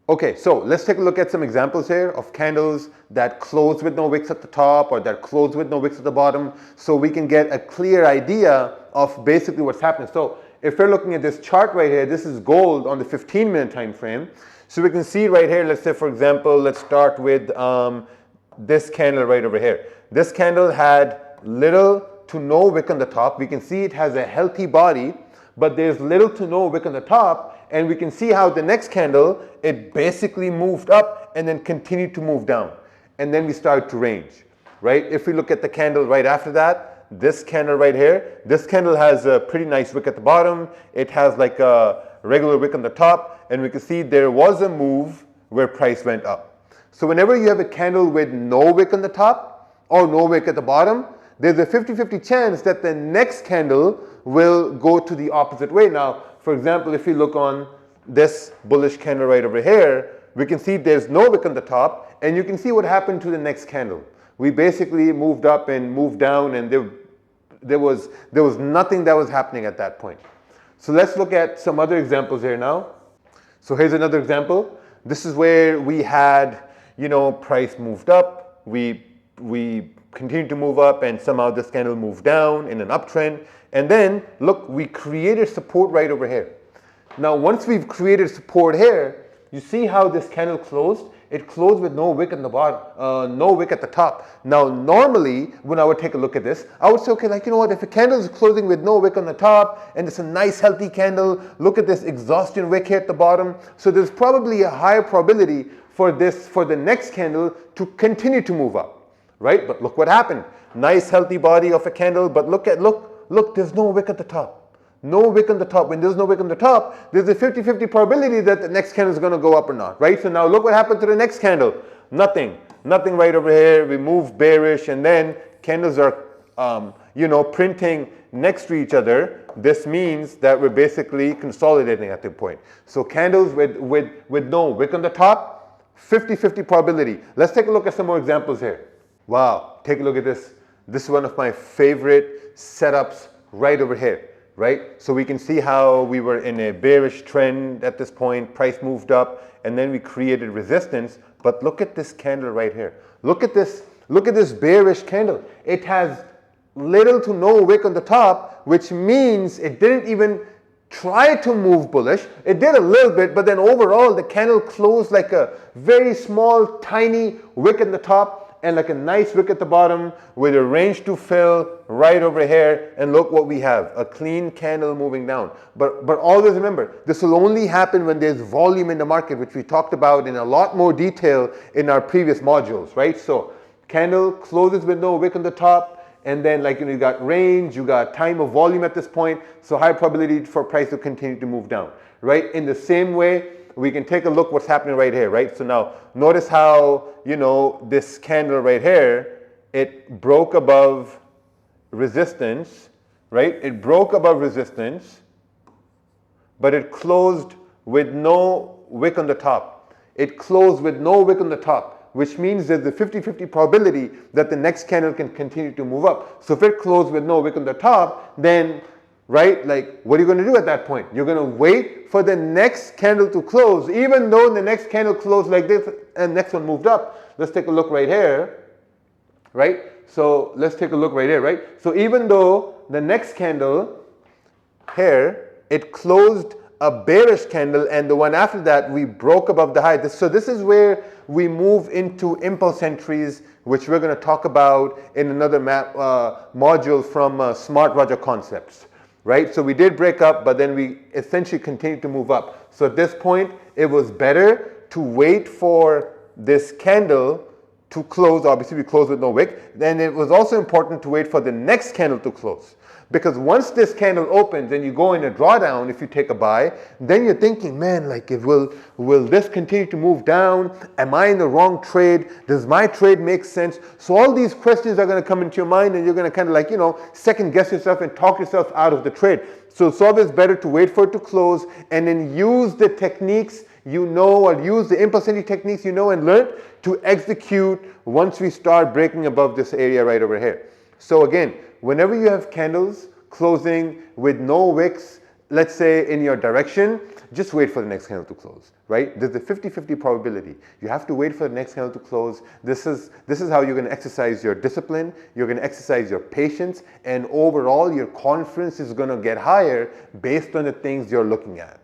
Okay, so let's take a look at some examples here of candles that close with no wicks at the top or that close with no wicks at the bottom, so we can get a clear idea of basically what's happening. So if we're looking at this chart right here, this is gold on the 15-minute time frame. So we can see right here, let's say for example, let's start with this candle right over here. This candle had little to no wick on the top. We can see it has a healthy body, but there's little to no wick on the top. And we can see how the next candle, it basically moved up and then continued to move down. And then we started to range, right? If we look at the candle right after that, this candle right here, this candle has a pretty nice wick at the bottom. It has like a regular wick on the top. And we can see there was a move where price went up. So whenever you have a candle with no wick on the top or no wick at the bottom, there's a 50-50 chance that the next candle will go to the opposite way. Now, for example, if you look on this bullish candle right over here, we can see there's no wick on the top, and you can see what happened to the next candle. We basically moved up and moved down, and there was nothing that was happening at that point. So let's look at some other examples here now. So here's another example. This is where we had, price moved up, we continued to move up, and somehow this candle moved down in an uptrend. And then look, we created support right over here. Now, once we've created support here, you see how this candle closed? It closed with no wick at the bottom, no wick at the top. Now, normally, when I would take a look at this, I would say, okay, like, you know what, if a candle is closing with no wick on the top, and it's a nice healthy candle, look at this exhaustion wick here at the bottom. So there's probably a higher probability for the next candle to continue to move up, right? But look what happened. Nice healthy body of a candle, but look, there's no wick at the top. No wick on the top. When there's no wick on the top, there's a 50-50 probability that the next candle is going to go up or not, right? So now look what happened to the next candle. Nothing right over here. We move bearish, and then candles are, printing next to each other. This means that we're basically consolidating at the point. So candles with no wick on the top, 50-50 probability. Let's take a look at some more examples here. Wow, take a look at this. This is one of my favorite setups right over here, right? So we can see how we were in a bearish trend at this point, price moved up, and then we created resistance. But look at this candle right here. Look at this bearish candle. It has little to no wick on the top, which means it didn't even try to move bullish. It did a little bit, but then overall the candle closed like a very small, tiny wick at the top, and like a nice wick at the bottom with a range to fill right over here. And look what we have, a clean candle moving down. But always remember, this will only happen when there's volume in the market, which we talked about in a lot more detail in our previous modules, right? So candle closes with no wick on the top, and then you got range, you got time of volume at this point, so high probability for price to continue to move down, right? In the same way, we can take a look what's happening right here, right? So now notice how, this candle right here, it broke above resistance, right? It broke above resistance, but it closed with no wick on the top. It closed with no wick on the top, which means there's a 50-50 probability that the next candle can continue to move up. So if it closed with no wick on the top, then right? What are you going to do at that point? You're going to wait for the next candle to close, even though the next candle closed like this and next one moved up. Let's take a look right here, right? So let's take a look right here, right? So even though the next candle here, it closed a bearish candle, and the one after that, we broke above the high. So this is where we move into impulse entries, which we're going to talk about in another module from Smart Raja Concepts. Right? So we did break up, but then we essentially continued to move up. So at this point, it was better to wait for this candle to close. Obviously, we closed with no wick. Then it was also important to wait for the next candle to close. Because once this candle opens and you go in a drawdown, if you take a buy, then you're thinking, man, will this continue to move down? Am I in the wrong trade? Does my trade make sense? So all these questions are going to come into your mind, and you're going to kind of second guess yourself and talk yourself out of the trade. So it's always better to wait for it to close and then use the techniques or use the impulse entry techniques and learn to execute once we start breaking above this area right over here. So again, whenever you have candles closing with no wicks let's say in your direction, just wait for the next candle to close, right? There's a 50-50 probability. You have to wait for the next candle to close. This is how you're going to exercise your discipline, you're going to exercise your patience, and overall your confidence is going to get higher based on the things you're looking at.